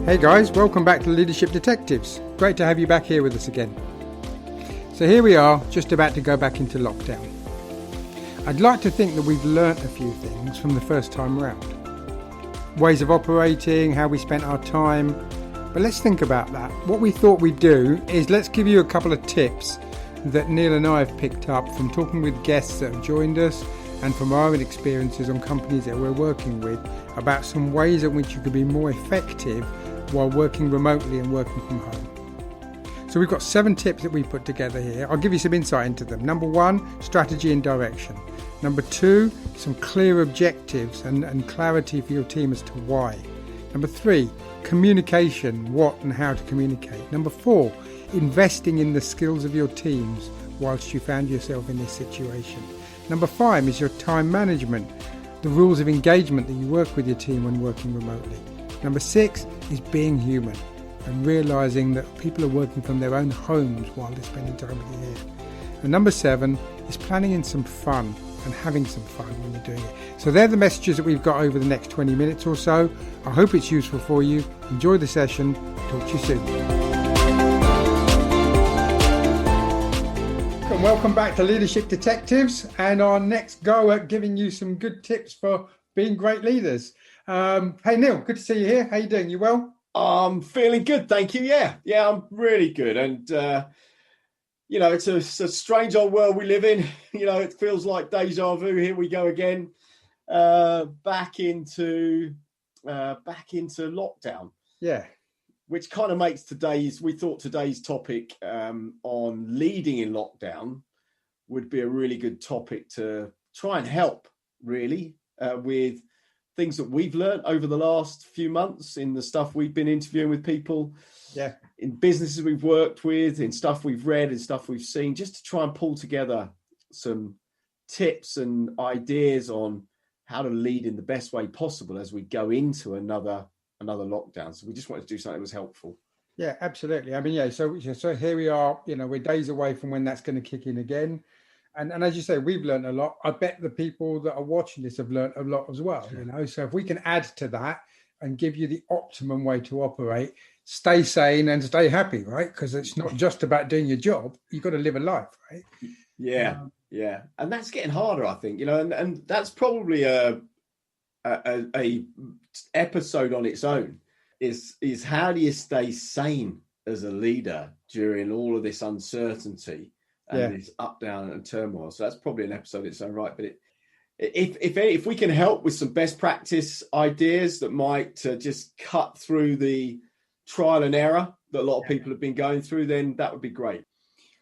Hey guys, welcome back to Leadership Detectives. Great to have you back here with us again. So here we are, just about to go back into lockdown. I'd like to think that we've learnt a few things from the first time round. Ways of operating, how we spent our time. But let's think about that. What we thought we'd do is let's give you a couple of tips that Neil and I have picked up from talking with guests that have joined us and from our own experiences on companies that we're working with about some ways in which you could be more effective while working remotely and working from home. So we've got 7 tips that we put together here. I'll give you some insight into them. Number 1, strategy and direction. Number 2, some clear objectives and clarity for your team as to why. Number 3, communication, what and how to communicate. Number 4, investing in the skills of your teams whilst you found yourself in this situation. Number 5 is your time management, the rules of engagement that you work with your team when working remotely. Number 6 is being human and realising that people are working from their own homes while they're spending time with you here. And number 7 is planning in some fun and having some fun when you're doing it. So they're the messages that we've got over the next 20 minutes or so. I hope it's useful for you. Enjoy the session. Talk to you soon. And welcome back to Leadership Detectives and our next go at giving you some good tips for being great leaders. Hey Neil, good to see you here. How you doing? You well? I'm feeling good, thank you. Yeah, I'm really good. And it's a strange old world we live in. It feels like deja vu. Here we go again, back into lockdown. Yeah, which kind of makes today's topic on leading in lockdown would be a really good topic to try and help really with things that we've learned over the last few months in the stuff we've been interviewing with people, in businesses we've worked with, in stuff we've read and stuff we've seen, just to try and pull together some tips and ideas on how to lead in the best way possible as we go into another lockdown. So we just wanted to do something that was helpful. Yeah, absolutely. I mean, so here we are, we're days away from when that's going to kick in again. And as you say, we've learned a lot. I bet the people that are watching this have learned a lot as well, So if we can add to that and give you the optimum way to operate, stay sane and stay happy, right? Because it's not just about doing your job. You've got to live a life, right? Yeah. And that's getting harder, I think, and that's probably a episode on its own is how do you stay sane as a leader during all of this uncertainty and this up, down and turmoil. So that's probably an episode in its own right. But if we can help with some best practice ideas that might just cut through the trial and error that a lot of people have been going through, then that would be great.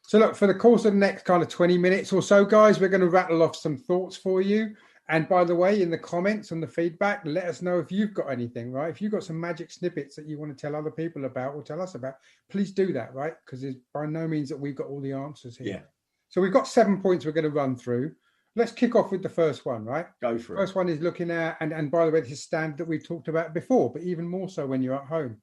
So look, for the course of the next kind of 20 minutes or so, guys, we're going to rattle off some thoughts for you. And by the way, in the comments and the feedback, let us know if you've got anything, right? If you've got some magic snippets that you want to tell other people about or tell us about, please do that, right? Because it's by no means that we've got all the answers here. Yeah. So we've got 7 points we're going to run through. Let's kick off with the first one, right? Go for it. First one is looking at, and by the way, this is standard that we've talked about before, but even more so when you're at home.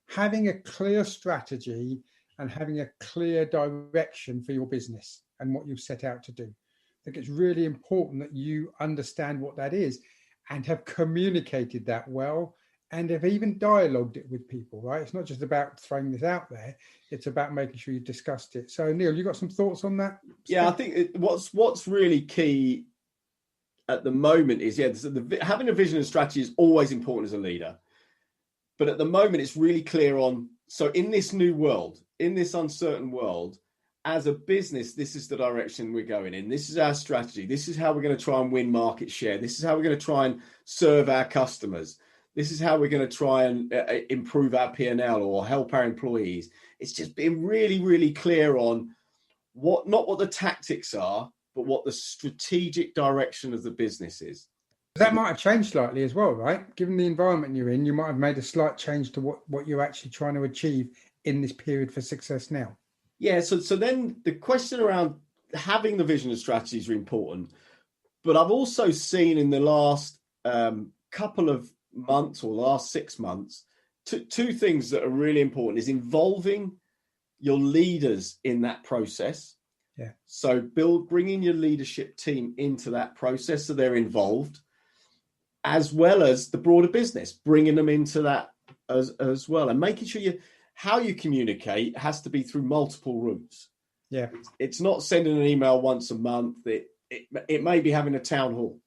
Having a clear strategy and having a clear direction for your business and what you've set out to do. I think it's really important that you understand what that is and have communicated that well and have even dialogued it with people, right? It's not just about throwing this out there. It's about making sure you've discussed it. So, Neil, you got some thoughts on that? Yeah, I think what's really key at the moment is, having a vision and strategy is always important as a leader. But at the moment, it's really clear on, so in this new world, in this uncertain world, as a business, this is the direction we're going in. This is our strategy. This is how we're going to try and win market share. This is how we're going to try and serve our customers. This is how we're going to try and improve our P&L or help our employees. It's just being really, really clear on not what the tactics are, but what the strategic direction of the business is. That might have changed slightly as well, right? Given the environment you're in, you might have made a slight change to what you're actually trying to achieve in this period for success now. Yeah, so then the question around having the vision and strategy is really important. But I've also seen in the last couple of months or the last 6 months, two things that are really important is involving your leaders in that process. Yeah. So bringing your leadership team into that process so they're involved, as well as the broader business, bringing them into that as well, and making sure how you communicate has to be through multiple routes. Yeah, it's not sending an email once a month. It may be having a town hall,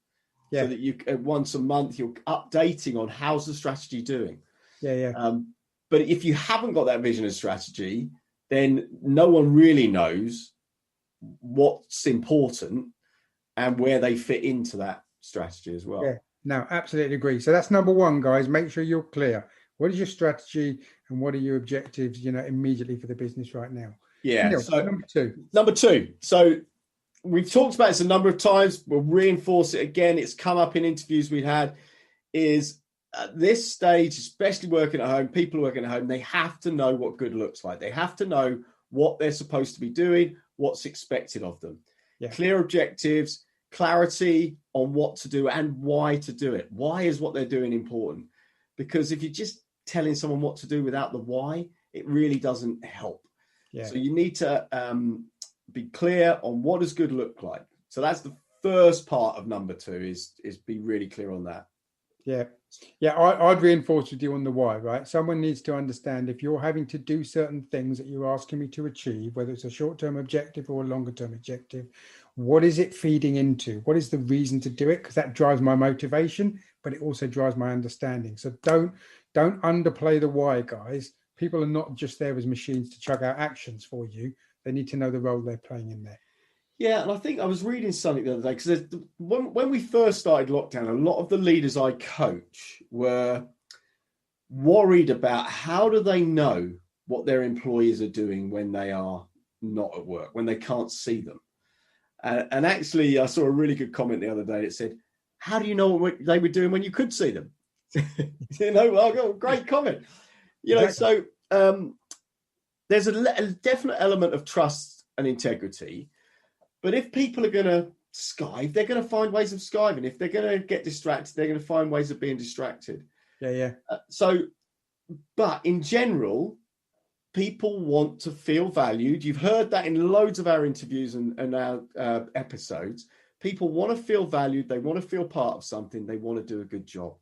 so that you once a month you're updating on how's the strategy doing. But if you haven't got that vision and strategy, then no one really knows what's important and where they fit into that strategy as well. Yeah, no, absolutely agree. So that's number one, guys. Make sure you're clear. What is your strategy and what are your objectives, immediately for the business right now? Yeah. Neil, So number two. So we've talked about this a number of times. We'll reinforce it again. It's come up in interviews we've had. Is at this stage, especially working at home, people working at home, they have to know what good looks like. They have to know what they're supposed to be doing, what's expected of them. Yeah. Clear objectives, clarity on what to do and why to do it. Why is what they're doing important? Because if you're just telling someone what to do without the why, it really doesn't help. Yeah. So you need to be clear on what does good look like. So that's the first part of number two is be really clear on that. Yeah, I'd reinforce with you on the why, right? Someone needs to understand if you're having to do certain things that you're asking me to achieve, whether it's a short-term objective or a longer-term objective, what is it feeding into? What is the reason to do it? Because that drives my motivation, but it also drives my understanding. So don't underplay the why, guys. People are not just there as machines to chug out actions for you. They need to know the role they're playing in there. Yeah, and I think I was reading something the other day, because when we first started lockdown, a lot of the leaders I coach were worried about how do they know what their employees are doing when they are not at work, when they can't see them. And actually, I saw a really good comment the other day that said, how do you know what they were doing when you could see them? Great comment. Exactly. So there's a definite element of trust and integrity. But if people are going to skive, they're going to find ways of skiving. If they're going to get distracted, they're going to find ways of being distracted. Yeah. But in general, people want to feel valued. You've heard that in loads of our interviews and our episodes. People want to feel valued. They want to feel part of something. They want to do a good job.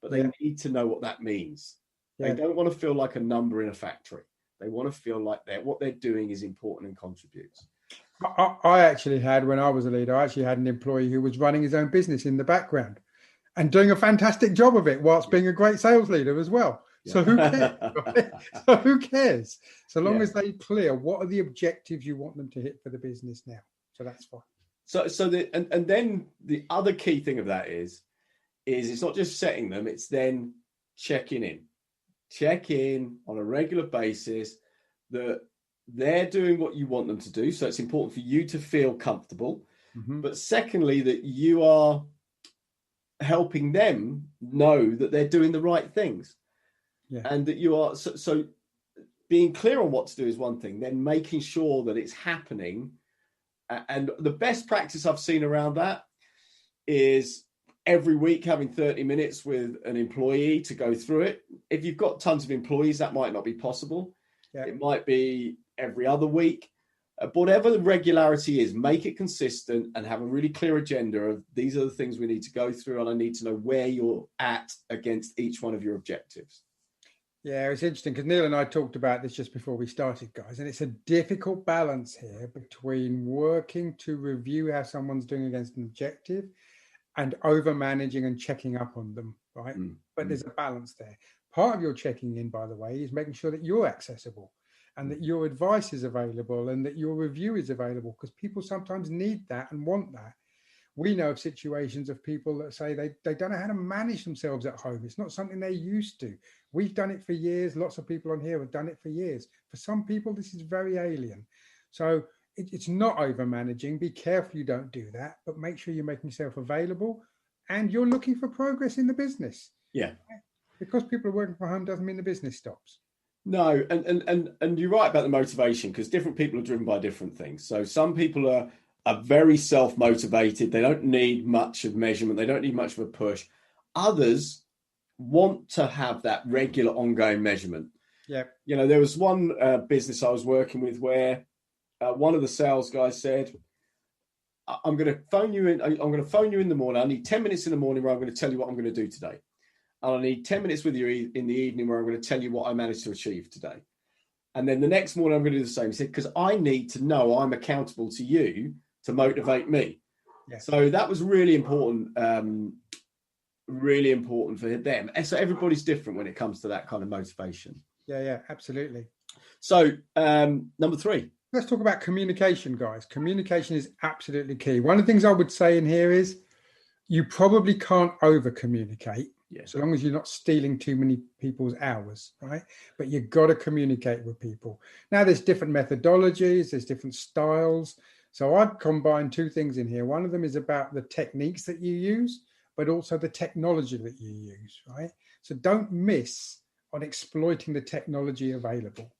But they need to know what that means. Yeah. They don't want to feel like a number in a factory. They want to feel like what they're doing is important and contributes. I actually had, when I was a leader, I actually had an employee who was running his own business in the background and doing a fantastic job of it whilst being a great sales leader as well. Yeah. So who cares? Right? So who cares? So long as they're clear, what are the objectives you want them to hit for the business now? So that's fine. And then the other key thing of that is it's not just setting them, it's then checking in. Check in on a regular basis that they're doing what you want them to do. So it's important for you to feel comfortable. Mm-hmm. But secondly, that you are helping them know that they're doing the right things. Yeah. And that you are, so being clear on what to do is one thing, then making sure that it's happening. And the best practice I've seen around that is every week having 30 minutes with an employee to go through it. If you've got tons of employees, that might not be possible. Yeah. It might be every other week. But whatever the regularity is, make it consistent and have a really clear agenda of these are the things we need to go through, and I need to know where you're at against each one of your objectives. Yeah, it's interesting because Neil and I talked about this just before we started, guys, and it's a difficult balance here between working to review how someone's doing against an objective and over managing and checking up on them, right? But there's a balance there. Part of your checking in, by the way, is making sure that you're accessible and that your advice is available and that your review is available, because people sometimes need that and want that. We know of situations of people that say they don't know how to manage themselves at home. It's not something they're used to. We've done it for years. Lots of people on here have done it for years. For some people, this is very alien. So it's not over managing. Be careful you don't do that, but make sure you're making yourself available and you're looking for progress in the business. Yeah. Because people are working from home doesn't mean the business stops. No, and you're right about the motivation, because different people are driven by different things. So some people are very self-motivated. They don't need much of measurement. They don't need much of a push. Others want to have that regular ongoing measurement. Yeah. There was one business I was working with where one of the sales guys said, I'm going to phone you in. I'm going to phone you in the morning. I need 10 minutes in the morning where I'm going to tell you what I'm going to do today. and I need 10 minutes with you in the evening where I'm going to tell you what I managed to achieve today. And then the next morning, I'm going to do the same. He said, because I need to know I'm accountable to you to motivate me. Yeah. So that was really important for them. And so everybody's different when it comes to that kind of motivation. Yeah, absolutely. So number 3. Let's talk about communication, guys. Communication is absolutely key. One of the things I would say in here is you probably can't over communicate. Yeah. So long as you're not stealing too many people's hours, right? But you've got to communicate with people. Now, there's different methodologies, there's different styles. So I'd combine 2 things in here. One of them is about the techniques that you use, but also the technology that you use, right? So don't miss on exploiting the technology available.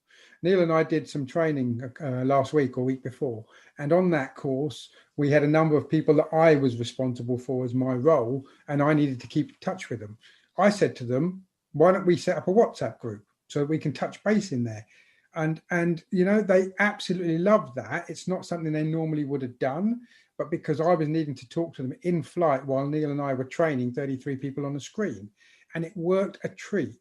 Neil and I did some training last week or week before. And on that course, we had a number of people that I was responsible for as my role, and I needed to keep in touch with them. I said to them, why don't we set up a WhatsApp group so that we can touch base in there? And you know, they absolutely loved that. It's not something they normally would have done, but because I was needing to talk to them in flight while Neil and I were training 33 people on a screen, and it worked a treat.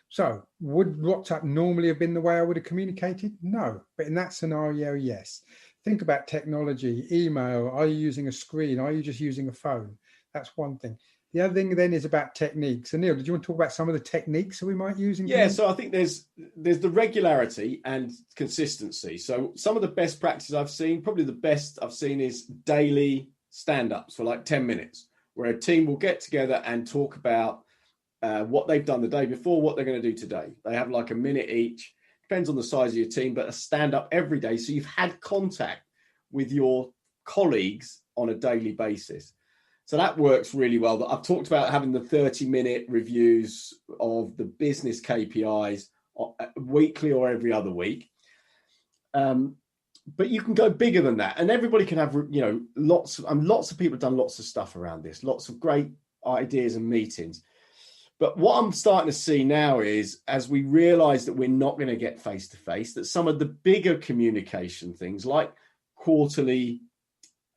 So would WhatsApp normally have been the way I would have communicated? No, but in that scenario, yes. Think about technology, email. Are you using a screen? Are you just using a phone? That's one thing. The other thing then is about techniques. So Neil, did you want to talk about some of the techniques that we might use? So I think there's the regularity and consistency. So some of the best practices I've seen, probably the best I've seen is daily stand-ups for like 10 minutes, where a team will get together and talk about what they've done the day before, what they're going to do today. They have like a minute each, depends on the size of your team, but a stand-up every day. So you've had contact with your colleagues on a daily basis. So that works really well. I've talked about having the 30-minute reviews of the business KPIs weekly or every other week. But you can go bigger than that. And everybody can have, you know, lots of people have done lots of stuff around this, lots of great ideas and meetings. But what I'm starting to see now is, as we realize that we're not going to get face-to-face, that some of the bigger communication things like quarterly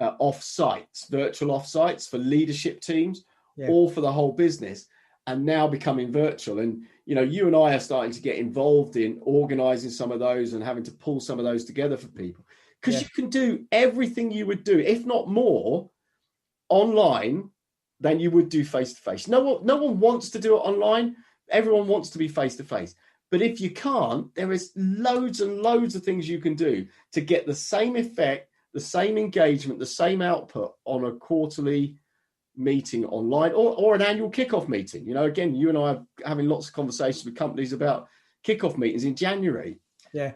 off-sites, virtual off-sites for leadership teams, or for the whole business, are now becoming virtual. And, you know, you and I are starting to get involved in organizing some of those and having to pull some of those together for people. Because you can do everything you would do, if not more, online than you would do face-to-face. No one wants to do it online. Everyone wants to be face-to-face. But if you can't, there is loads and loads of things you can do to get the same effect, the same engagement, the same output on a quarterly meeting online or an annual kickoff meeting. You know, again, you and I are having lots of conversations with companies about kickoff meetings in January. Yeah.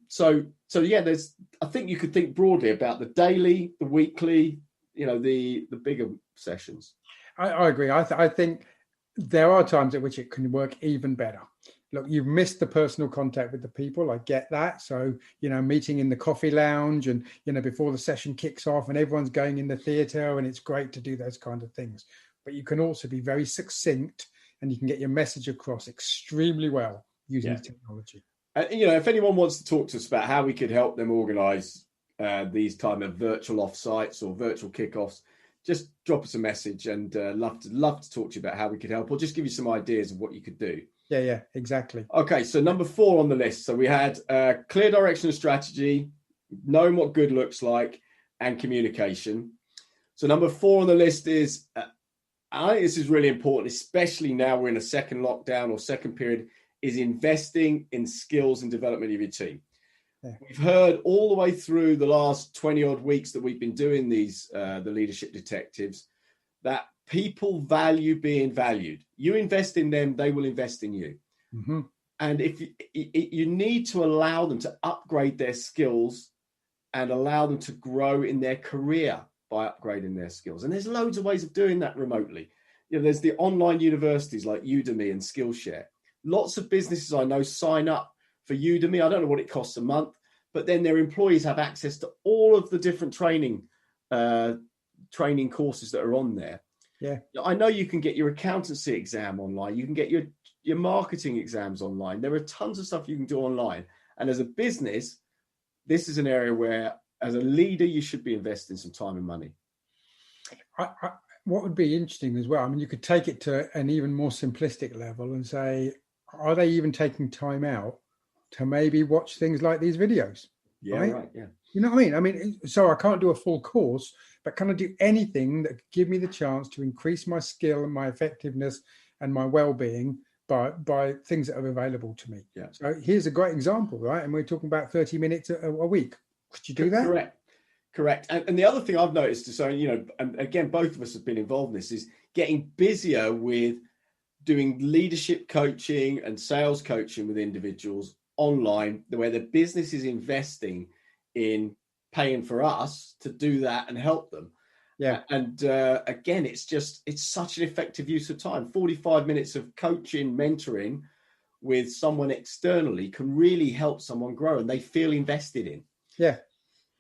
So I think you could think broadly about the daily, the weekly, you know, the bigger sessions. I agree. I think there are times at which it can work even better. Look, you've missed the personal contact with the people. I get that. So, you know, meeting in the coffee lounge and, you know, before the session kicks off and everyone's going in the theatre, and it's great to do those kind of things. But you can also be very succinct and you can get your message across extremely well using technology. You know, if anyone wants to talk to us about how we could help them organise these kind of virtual off-sites or virtual kickoffs, just drop us a message, and love to talk to you about how we could help, or just give you some ideas of what you could do. Yeah, exactly. Okay, so number 4 on the list. So we had clear direction and strategy, knowing what good looks like, and communication. So number 4 on the list is, I think this is really important, especially now we're in a second lockdown or second period, is investing in skills and development of your team. Yeah. We've heard all the way through the last 20 odd weeks that we've been doing these, the leadership detectives, that people value being valued. You invest in them, they will invest in you. Mm-hmm. And if you need to allow them to upgrade their skills and allow them to grow in their career by upgrading their skills. And there's loads of ways of doing that remotely. You know, there's the online universities like Udemy and Skillshare. Lots of businesses I know sign up for Udemy. I don't know what it costs a month, but then their employees have access to all of the different training courses that are on there. Yeah, I know you can get your accountancy exam online. You can get your marketing exams online. There are tons of stuff you can do online. And as a business, this is an area where, as a leader, you should be investing some time and money. what would be interesting as well, I mean, you could take it to an even more simplistic level and say, are they even taking time out to maybe watch things like these videos? Yeah, right. Yeah. You know what I mean? I mean, so I can't do a full course, but can I do anything that could give me the chance to increase my skill and my effectiveness and my well-being by things that are available to me? Yeah. So here's a great example, right? And we're talking about 30 minutes a week. Could you do that? Correct. And the other thing I've noticed is, so, you know, and again, both of us have been involved in this, is getting busier with doing leadership coaching and sales coaching with individuals online, where the business is investing in paying for us to do that and help them. Yeah. And again, it's such an effective use of time. 45 minutes of coaching, mentoring with someone externally can really help someone grow and they feel invested in. Yeah.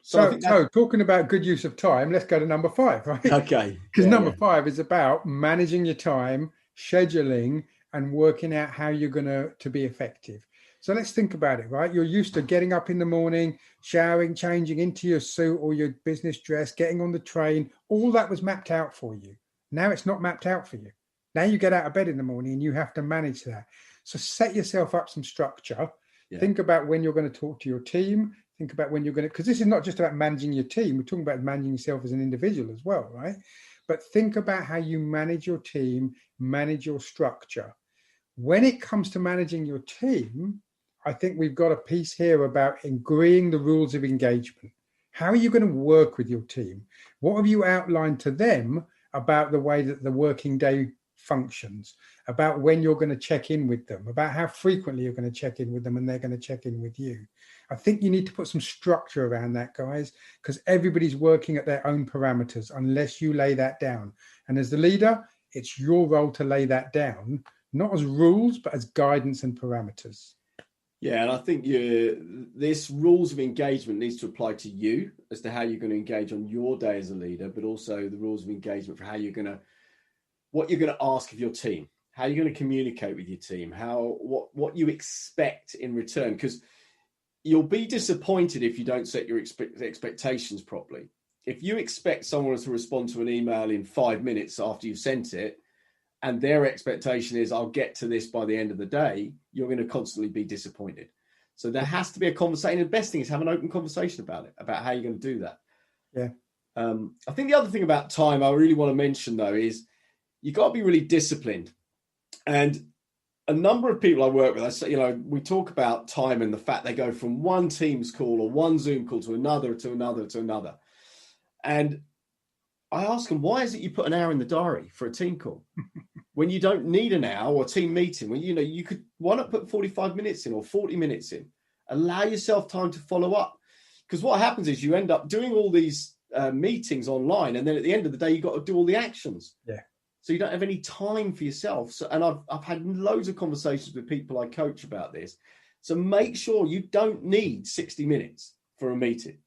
So talking about good use of time, let's go to number 5, right? Okay. Because number 5 is about managing your time, scheduling, and working out how you're going to be effective. So let's think about it, right? You're used to getting up in the morning, showering, changing into your suit or your business dress, getting on the train. All that was mapped out for you. Now it's not mapped out for you. Now you get out of bed in the morning and you have to manage that. So set yourself up some structure. Yeah. Think about when you're going to talk to your team. Think about when you're going to, because this is not just about managing your team. We're talking about managing yourself as an individual as well, right? But think about how you manage your team, manage your structure. When it comes to managing your team, I think we've got a piece here about agreeing the rules of engagement. How are you going to work with your team? What have you outlined to them about the way that the working day functions, about when you're going to check in with them, about how frequently you're going to check in with them and they're going to check in with you? I think you need to put some structure around that, guys, because everybody's working at their own parameters unless you lay that down. And as the leader, it's your role to lay that down, not as rules, but as guidance and parameters. Yeah, and I think this rules of engagement needs to apply to you as to how you're going to engage on your day as a leader, but also the rules of engagement for what you're going to ask of your team, how you're going to communicate with your team, what you expect in return, because you'll be disappointed if you don't set your expectations properly. If you expect someone to respond to an email in 5 minutes after you've sent it, and their expectation is, I'll get to this by the end of the day, you're going to constantly be disappointed. So there has to be a conversation. The best thing is have an open conversation about it, about how you're going to do that. Yeah. I think the other thing about time I really want to mention, though, is you've got to be really disciplined. And a number of people I work with, I say, we talk about time and the fact they go from one Teams call or one Zoom call to another, to another, to another. And I ask them, why is it you put an hour in the diary for a team call when you don't need an hour, or a team meeting when you could, why not put 45 minutes in or 40 minutes in? Allow yourself time to follow up, because what happens is you end up doing all these meetings online, and then at the end of the day you've got to do all the actions. Yeah. So you don't have any time for yourself. So, and I've had loads of conversations with people I coach about this. So make sure you don't need 60 minutes for a meeting.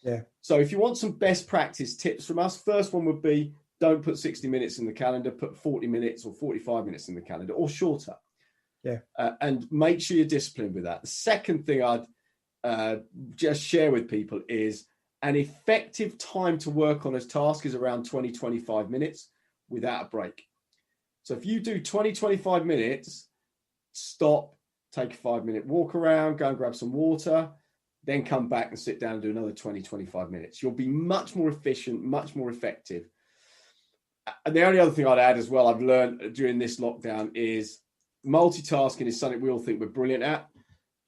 Yeah. So if you want some best practice tips from us, first one would be, don't put 60 minutes in the calendar, put 40 minutes or 45 minutes in the calendar, or shorter. Yeah. And make sure you're disciplined with that. The second thing I'd just share with people is an effective time to work on a task is around 20, 25 minutes without a break. So if you do 20, 25 minutes, stop, take a 5-minute walk around, go and grab some water, then come back and sit down and do another 20, 25 minutes. You'll be much more efficient, much more effective. And the only other thing I'd add as well, I've learned during this lockdown, is multitasking is something we all think we're brilliant at.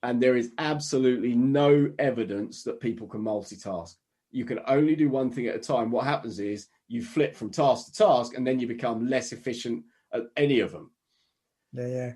And there is absolutely no evidence that people can multitask. You can only do one thing at a time. What happens is you flip from task to task, and then you become less efficient at any of them. Yeah.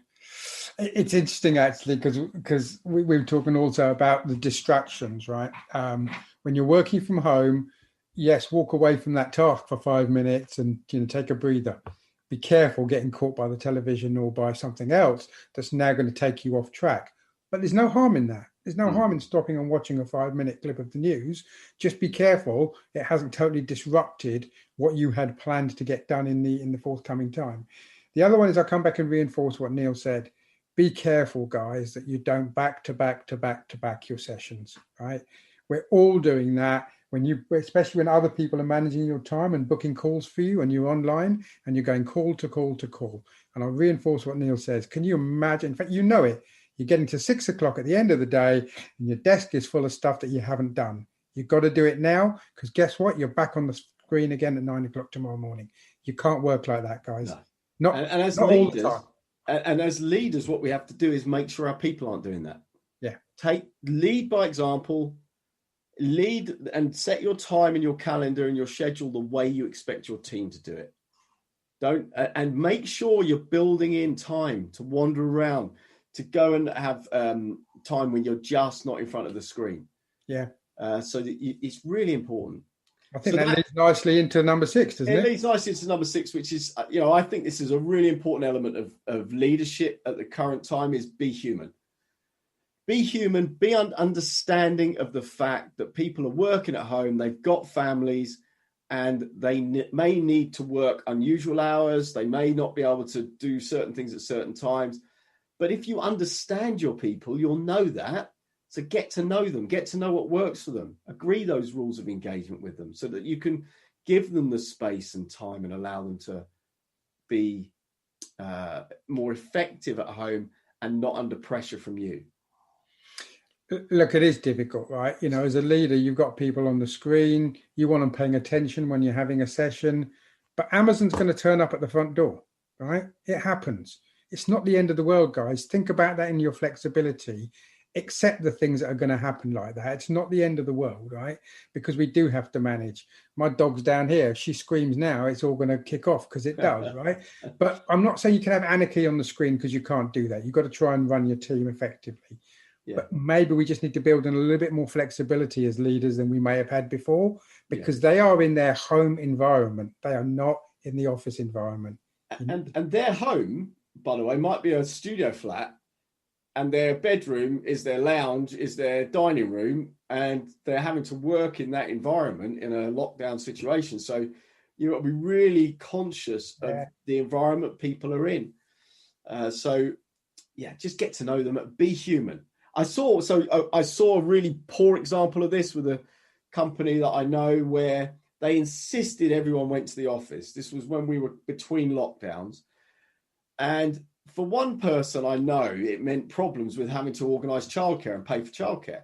It's interesting, actually, because we were talking also about the distractions, right? When you're working from home, yes, walk away from that task for 5 minutes and take a breather. Be careful getting caught by the television or by something else that's now going to take you off track. But there's no harm in that. There's no harm in stopping and watching a 5-minute clip of the news. Just be careful it hasn't totally disrupted what you had planned to get done in the forthcoming time. The other one is, I'll come back and reinforce what Neil said. Be careful, guys, that you don't back to back your sessions, right? We're all doing that. Especially when other people are managing your time and booking calls for you, and you're online and you're going call to call to call. And I'll reinforce what Neil says. Can you imagine? In fact, you know it. You're getting to 6 o'clock at the end of the day and your desk is full of stuff that you haven't done. You've got to do it now, because guess what? You're back on the screen again at 9 o'clock tomorrow morning. You can't work like that, guys. No. And as not leaders, all the time. And as leaders, what we have to do is make sure our people aren't doing that. Yeah. Lead by example. Lead and set your time in your calendar and your schedule the way you expect your team to do it. And make sure you're building in time to wander around, to go and have time when you're just not in front of the screen. Yeah. So it's really important. I think that leads nicely into number 6, doesn't it? It leads nicely into number 6, which is, I think this is a really important element of leadership at the current time, is be human. Be human, be understanding of the fact that people are working at home, they've got families, and they may need to work unusual hours. They may not be able to do certain things at certain times. But if you understand your people, you'll know that. So get to know them, get to know what works for them, agree those rules of engagement with them so that you can give them the space and time and allow them to be more effective at home and not under pressure from you. Look, it is difficult, right? As a leader, you've got people on the screen. You want them paying attention when you're having a session. But Amazon's going to turn up at the front door, right? It happens. It's not the end of the world, guys. Think about that in your flexibility. Accept the things that are going to happen like that. It's not the end of the world, right? Because we do have to manage. My dog's down here. If she screams now, it's all going to kick off, because it does, right? But I'm not saying you can have anarchy on the screen, because you can't do that. You've got to try and run your team effectively. Yeah. But maybe we just need to build in a little bit more flexibility as leaders than we may have had before, because they are in their home environment. They are not in the office environment. And their home, by the way, might be a studio flat, and their bedroom is their lounge, is their dining room, and they're having to work in that environment in a lockdown situation. So you've got to be really conscious of the environment people are in. Just get to know them, be human. I saw a really poor example of this with a company that I know, where they insisted everyone went to the office. This was when we were between lockdowns. And for one person I know, it meant problems with having to organise childcare and pay for childcare.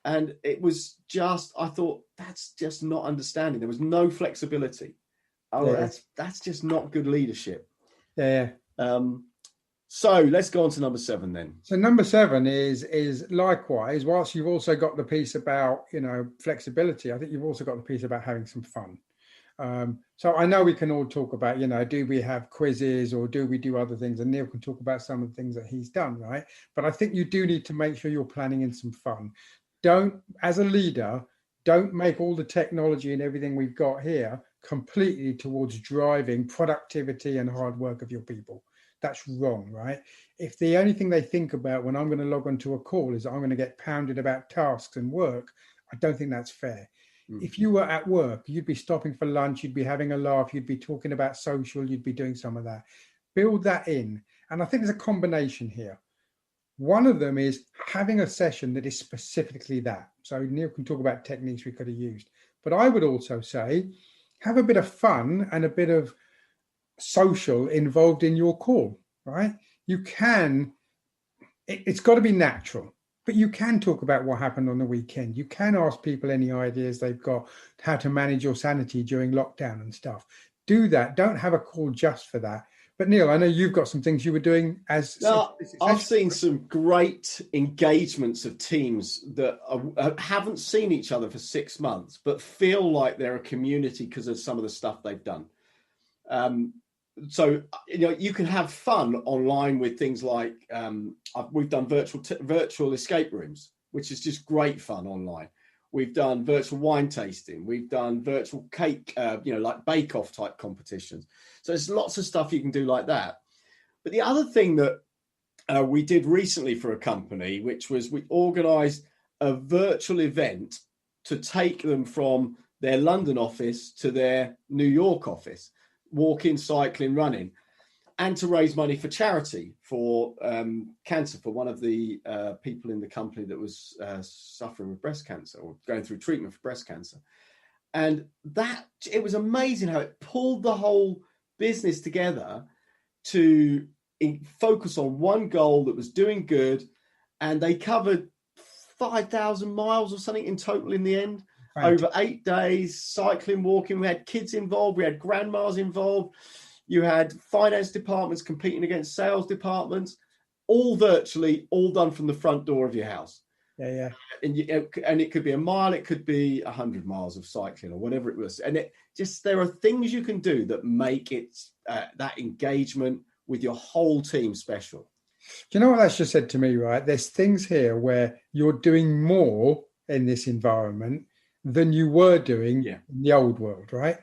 And it was just, I thought, that's just not understanding. There was no flexibility. That's just not good leadership. Yeah. So let's go on to number 7 then. So number 7 is likewise, whilst you've also got the piece about, flexibility, I think you've also got the piece about having some fun. So I know we can all talk about, do we have quizzes or do we do other things? And Neil can talk about some of the things that he's done, right? But I think you do need to make sure you're planning in some fun. As a leader, don't make all the technology and everything we've got here completely towards driving productivity and hard work of your people. That's wrong, right? If the only thing they think about when I'm going to log onto a call is that I'm going to get pounded about tasks and work, I don't think that's fair. If you were at work, you'd be stopping for lunch, you'd be having a laugh, you'd be talking about social, you'd be doing some of that. Build that in. And I think there's a combination here. One of them is having a session that is specifically that. So Neil can talk about techniques we could have used. But I would also say, have a bit of fun and a bit of social involved in your call, right? You can, it's got to be natural. But you can talk about what happened on the weekend. You can ask people any ideas they've got, how to manage your sanity during lockdown and stuff. Do that. Don't have a call just for that. But Neil, I know you've got some things you were doing as... I've seen some great engagements of teams that haven't seen each other for 6 months, but feel like they're a community because of some of the stuff they've done. So, you can have fun online with things like we've done virtual escape rooms, which is just great fun online. We've done virtual wine tasting. We've done virtual cake, like bake-off type competitions. So there's lots of stuff you can do like that. But the other thing that we did recently for a company, which was we organised a virtual event to take them from their London office to their New York office. Walking, cycling, running. and to raise money for charity for cancer, for one of the people in the company that was suffering with breast cancer or going through treatment for breast cancer. And that, it was amazing how it pulled the whole business together to focus on one goal that was doing good. And they covered 5,000 miles or something in total in the end, over 8 days, cycling, walking. We had kids involved. We had grandmas involved. You had finance departments competing against sales departments, all virtually, all done from the front door of your house. Yeah. And it could be a mile, it could be 100 miles of cycling or whatever it was. And there are things you can do that make it that engagement with your whole team special. Do you know what that's just said to me, right? There's things here where you're doing more in this environment than you were doing in the old world, right?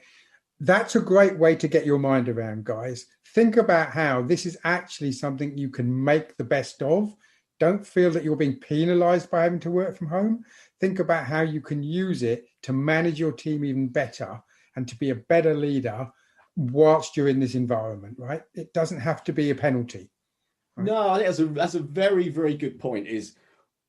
That's a great way to get your mind around, guys. Think about how this is actually something you can make the best of. Don't feel that you're being penalized by having to work from home. Think about how you can use it to manage your team even better and to be a better leader whilst you're in this environment, right? It doesn't have to be a penalty. Right? No, I think that's a very, very good point. Is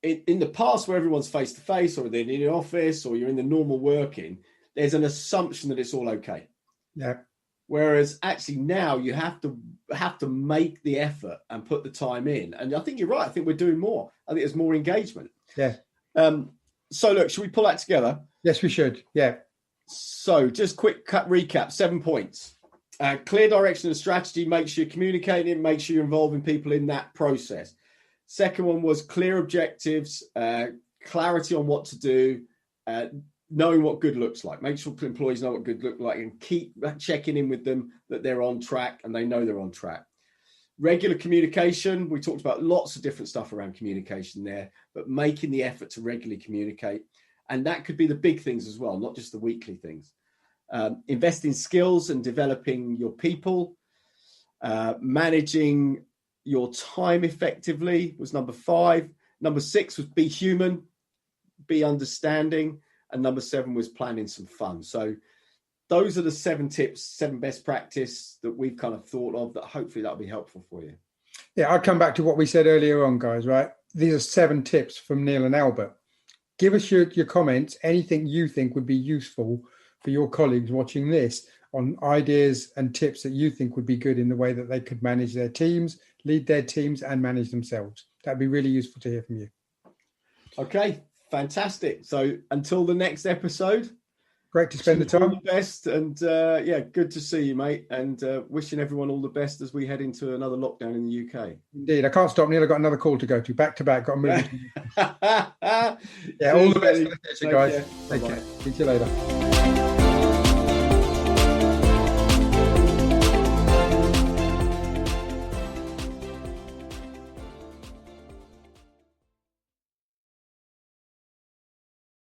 in the past where everyone's face to face or they're in the office or you're in the normal working, there's an assumption that it's all okay. Yeah. Whereas actually now you have to make the effort and put the time in. And I think you're right. I think we're doing more. I think there's more engagement. Yeah. So look, should we pull that together? Yes, we should. Yeah. So just quick recap, 7 points. Clear direction and strategy, make sure you're communicating, make sure you're involving people in that process. Second one was clear objectives, clarity on what to do, knowing what good looks like. Make sure employees know what good looks like and keep checking in with them that they're on track and they know they're on track. Regular communication. We talked about lots of different stuff around communication there, but making the effort to regularly communicate. And that could be the big things as well, not just the weekly things. Invest in skills and developing your people. Managing your time effectively was number 5. Number 6 was be human, be understanding. And number 7 was planning some fun. So those are the 7 tips, 7 best practice that we've kind of thought of that hopefully that'll be helpful for you. Yeah, I'll come back to what we said earlier on, guys, right? These are 7 tips from Neil and Albert. Give us your comments, anything you think would be useful for your colleagues watching this on ideas and tips that you think would be good in the way that they could manage their teams, lead their teams and manage themselves. That'd be really useful to hear from you. Okay. Fantastic. So until the next episode, great to spend the time. All the best, and good to see you, mate. And wishing everyone all the best as we head into another lockdown in the UK. Indeed, I can't stop, Neil. I've got another call to go to, back to back. Got to move. Yeah, all the best for the future, guys. Take care. See you later.